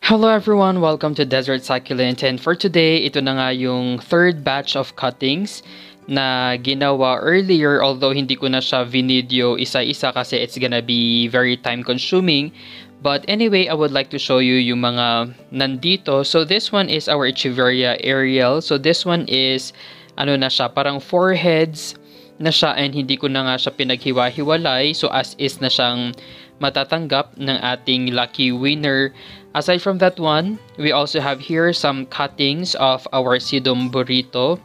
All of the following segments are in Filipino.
Hello everyone, welcome to Desert Succulent, and for today, ito na nga yung third batch of cuttings na ginawa earlier, although hindi ko na siya video isa-isa kasi it's gonna be very time consuming. But anyway, I would like to show you yung mga nandito. So this one is our Echeveria Ariel. So this one is ano na siya, parang 4 heads na siya, and hindi ko na nga siya pinaghiwa-hiwalay. So as is na siyang matatanggap ng ating lucky winner. Aside from that one, we also have here some cuttings of our Sidom Burrito.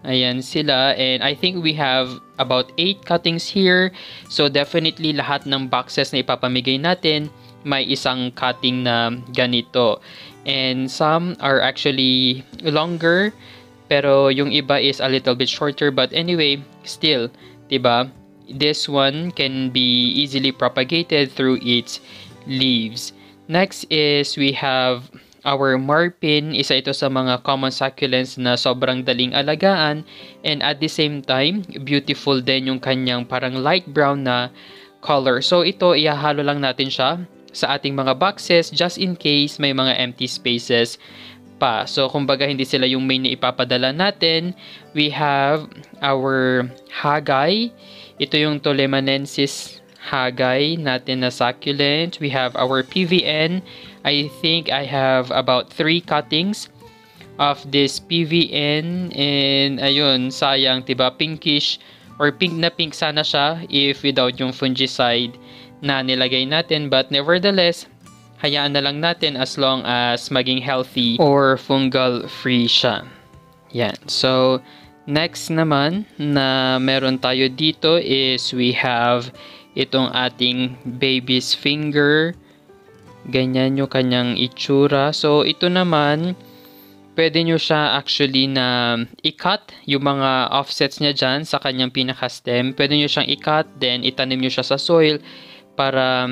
Ayan sila, and I think we have about 8 cuttings here. So definitely lahat ng boxes na ipapamigay natin may isang cutting na ganito. And some are actually longer, pero yung iba is a little bit shorter. But anyway, still, diba? This one can be easily propagated through its leaves. Next is we have our Marpin. Isa ito sa mga common succulents na sobrang daling alagaan, and at the same time, beautiful din yung kanyang parang light brown na color. So ito, ihahalo lang natin siya sa ating mga boxes just in case may mga empty spaces pa. So kumbaga hindi sila yung main na ipapadala natin. We have our Hagay. Ito yung Tolemanensis Hagay natin na succulent. We have our PVN. I think I have about 3 cuttings of this PVN, and ayun, sayang, diba, pinkish or pink na pink sana siya if without yung fungicide na nilagay natin. But nevertheless, hayaan na lang natin as long as maging healthy or fungal free siya. Yan. So next naman na meron tayo dito is we have itong ating baby's finger. Ganyan yung kanyang itsura. So ito naman, pwede nyo siya actually na i-cut yung mga offsets niya dyan sa kanyang pinaka-stem. Pwede nyo siyang i-cut, then itanim nyo siya sa soil para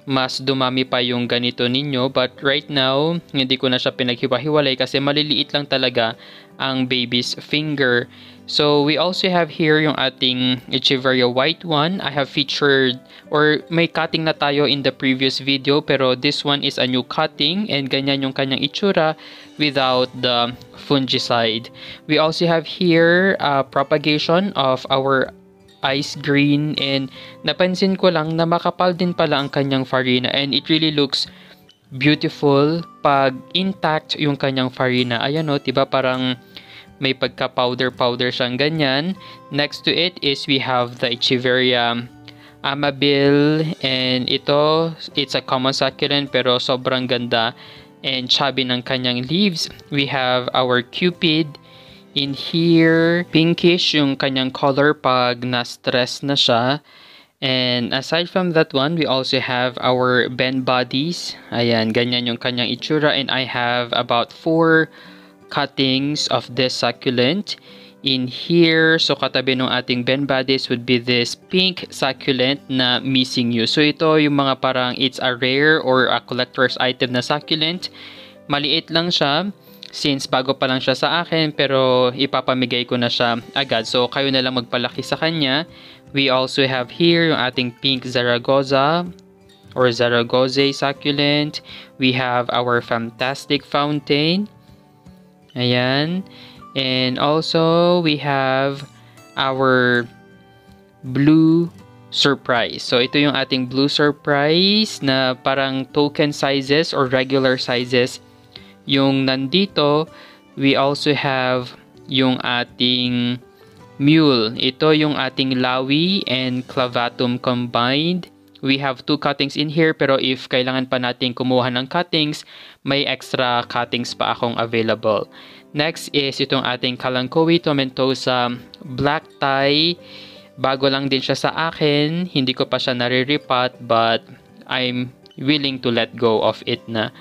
mas dumami pa yung ganito ninyo. But right now, hindi ko na siya pinaghiwa-hiwalay kasi maliliit lang talaga ang baby's finger. So we also have here yung ating Echeveria white one. I have featured, or may cutting na tayo in the previous video, pero this one is a new cutting, and ganyan yung kanyang itsura without the fungicide. We also have here propagation of our ice green, and napansin ko lang na makapal din pala ang kanyang farina, and it really looks beautiful pag intact yung kanyang farina. Ayan o, diba, parang may pagka powder siyang ganyan. Next to it is we have the Echeveria Amabil, and ito, it's a common succulent pero sobrang ganda and chubby ng kanyang leaves. We have our Cupid. In here, pinkish yung kanyang color pag na-stress na siya. And aside from that one, we also have our Ben Bodies. Ayan, ganyan yung kanyang itsura. And I have about 4 cuttings of this succulent in here. So katabi ng ating Ben Bodies would be this pink succulent na Missing You. So ito yung mga parang it's a rare or a collector's item na succulent. Maliit lang siya, since bago pa lang siya sa akin, pero ipapamigay ko na siya agad. So kayo na lang magpalaki sa kanya. We also have here yung ating pink Zaragoza or Zaragoza succulent. We have our fantastic fountain. Ayan. And also we have our blue surprise. So ito yung ating blue surprise na parang token sizes or regular sizes yung nandito. We also have yung ating mule. Ito yung ating lawi and clavatum combined. We have 2 cuttings in here, pero if kailangan pa natin kumuha ng cuttings, may extra cuttings pa akong available. Next is itong ating Kalanchoe tomentosa black tie. Bago lang din siya sa akin. Hindi ko pa siya nare-repot, but I'm willing to let go of it na.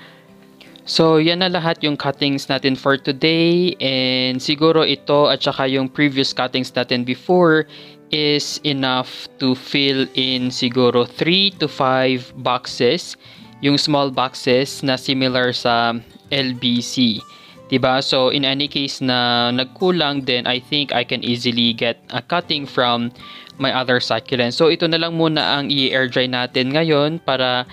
So, yan na lahat yung cuttings natin for today, and siguro ito at saka yung previous cuttings natin before is enough to fill in siguro 3 to 5 boxes, yung small boxes na similar sa LBC. Diba? So, in any case na nagkulang, then I think I can easily get a cutting from my other succulents. So, ito na lang muna ang i-air dry natin ngayon para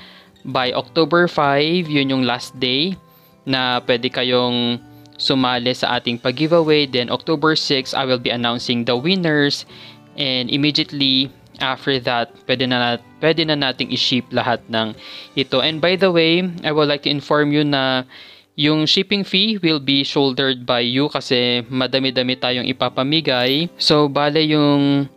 by October 5, yun yung last day na pwede kayong sumali sa ating pag-giveaway. Then October 6, I will be announcing the winners, and immediately after that, pwede na nating i-ship lahat ng ito. And by the way, I would like to inform you na yung shipping fee will be shouldered by you kasi madami-dami tayong ipapamigay. So, bale yung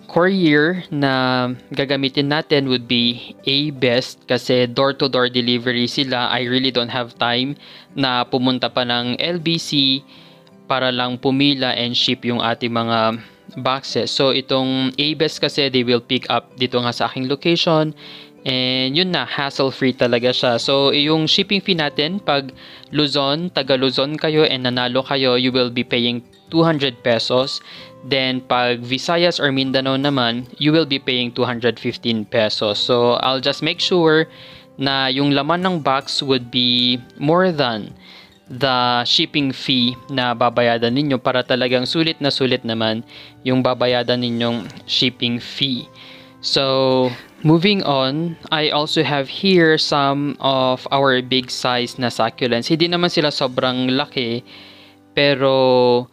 courier na gagamitin natin would be A-Best kasi door-to-door delivery sila. I really don't have time na pumunta pa ng LBC para lang pumila and ship yung ating mga boxes. So, itong A-Best kasi they will pick up dito nga sa aking location. And yun na, hassle-free talaga siya. So, yung shipping fee natin, pag Luzon, taga Luzon kayo and nanalo kayo, you will be paying 200 pesos. Then, pag Visayas or Mindanao naman, you will be paying 215 pesos. So, I'll just make sure na yung laman ng box would be more than the shipping fee na babayadan ninyo para talagang sulit na sulit naman yung babayadan ninyong shipping fee. So, moving on, I also have here some of our big size na succulents. Hindi naman sila sobrang laki, pero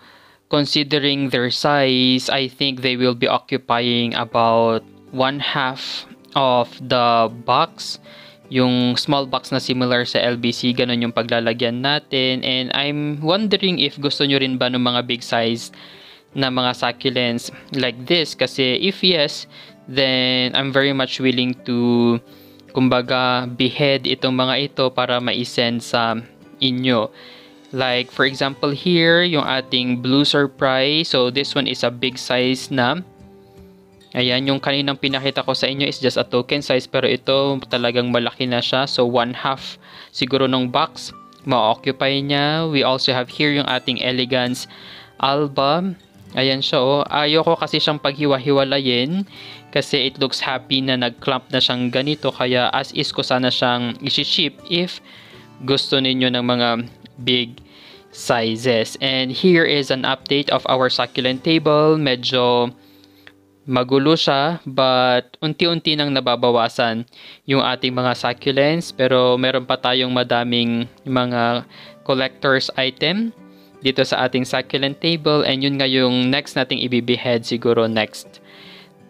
considering their size, I think they will be occupying about 1/2 of the box. Yung small box na similar sa LBC, ganun yung paglalagyan natin. And I'm wondering if gusto nyo rin ba ng mga big size na mga succulents like this. Kasi if yes, then I'm very much willing to, kumbaga, behead itong mga ito para ma-send sa inyo. Like, for example, here, yung ating Blue Surprise. So, this one is a big size na. Ayan, yung kaninang pinakita ko sa inyo is just a token size. Pero ito, talagang malaki na siya. So, 1/2 siguro ng box ma-occupy niya. We also have here yung ating Elegance Alba. Ayan siya, oh. Ayoko kasi siyang paghiwa-hiwalayin kasi it looks happy na nag-clump na siyang ganito. Kaya as is ko sana siyang isi-ship if gusto ninyo ng mga big sizes. And here is an update of our succulent table. Medyo magulo siya, but unti-unti nang nababawasan yung ating mga succulents. Pero meron pa tayong madaming mga collector's item dito sa ating succulent table. And yun nga yung next nating ibibihead siguro next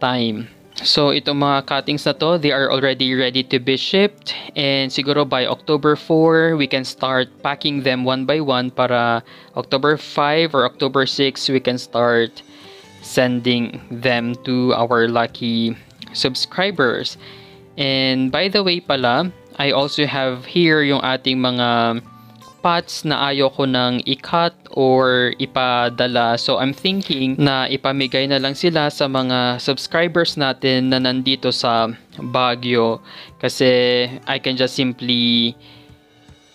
time. So, itong mga cuttings na to, they are already ready to be shipped. And siguro by October 4, we can start packing them one by one para October 5 or October 6, we can start sending them to our lucky subscribers. And by the way pala, I also have here yung ating mga pots na ayoko nang i-cut or ipadala. So, I'm thinking na ipamigay na lang sila sa mga subscribers natin na nandito sa Baguio. Kasi I can just simply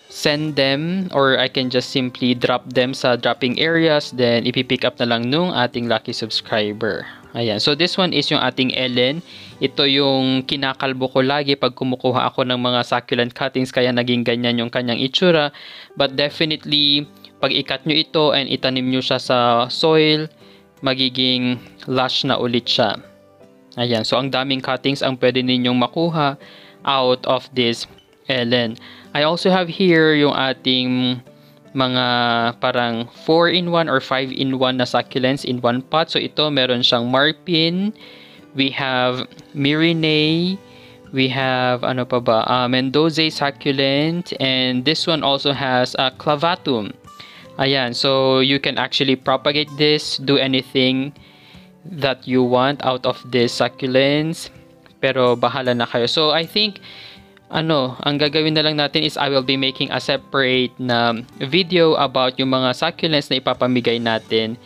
send them or I can just simply drop them sa dropping areas. Then, ipipick up na lang nung ating lucky subscriber. Ayan. So, this one is yung ating Ellen. Ito yung kinakalbo ko lagi pag kumukuha ako ng mga succulent cuttings kaya naging ganyan yung kanyang itsura. But definitely, pag ikat nyo ito and itanim nyo siya sa soil, magiging lush na ulit siya. Ayan. So, ang daming cuttings ang pwede ninyong makuha out of this Ellen. I also have here yung ating mga parang 4-in-1 or 5-in-1 na succulents in one pot. So, ito meron siyang Marpin. We have Mirinay. We have, ano pa ba? Mendoza succulent. And this one also has Clavatum. Ayan. So, you can actually propagate this. Do anything that you want out of this succulents. Pero, bahala na kayo. So, I think ang gagawin na lang natin is I will be making a separate na video about yung mga succulents na ipapamigay natin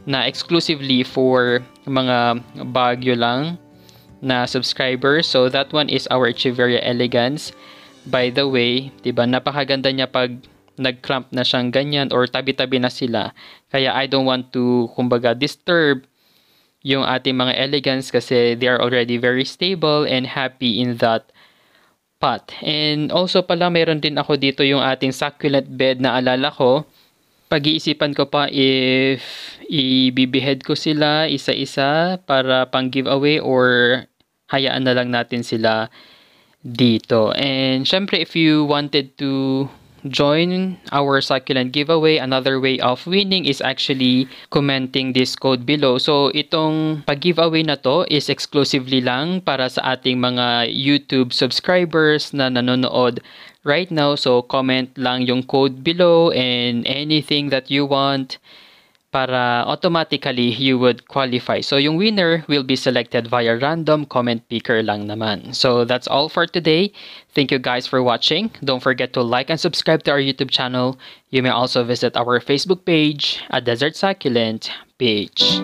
na exclusively for mga Baguio lang na subscribers. So that one is our Echeverria Elegance. By the way, diba, napakaganda niya pag nag-clump na siyang ganyan or tabi-tabi na sila. Kaya I don't want to, kumbaga, disturb yung ating mga Elegance kasi they are already very stable and happy in that pot. And also pala meron din ako dito yung ating succulent bed na alala ko. Pag-iisipan ko pa if ibibihead ko sila isa-isa para pang giveaway or hayaan na lang natin sila dito. And syempre, if you wanted to join our succulent giveaway, another way of winning is actually commenting this code below. So itong pag-giveaway na to is exclusively lang para sa ating mga YouTube subscribers na nanonood right now. So comment lang yung code below and anything that you want para automatically you would qualify. So yung winner will be selected via random comment picker lang naman. So that's all for today. Thank you guys for watching. Don't forget to like and subscribe to our YouTube channel. You may also visit our Facebook page, A Desert Succulent page.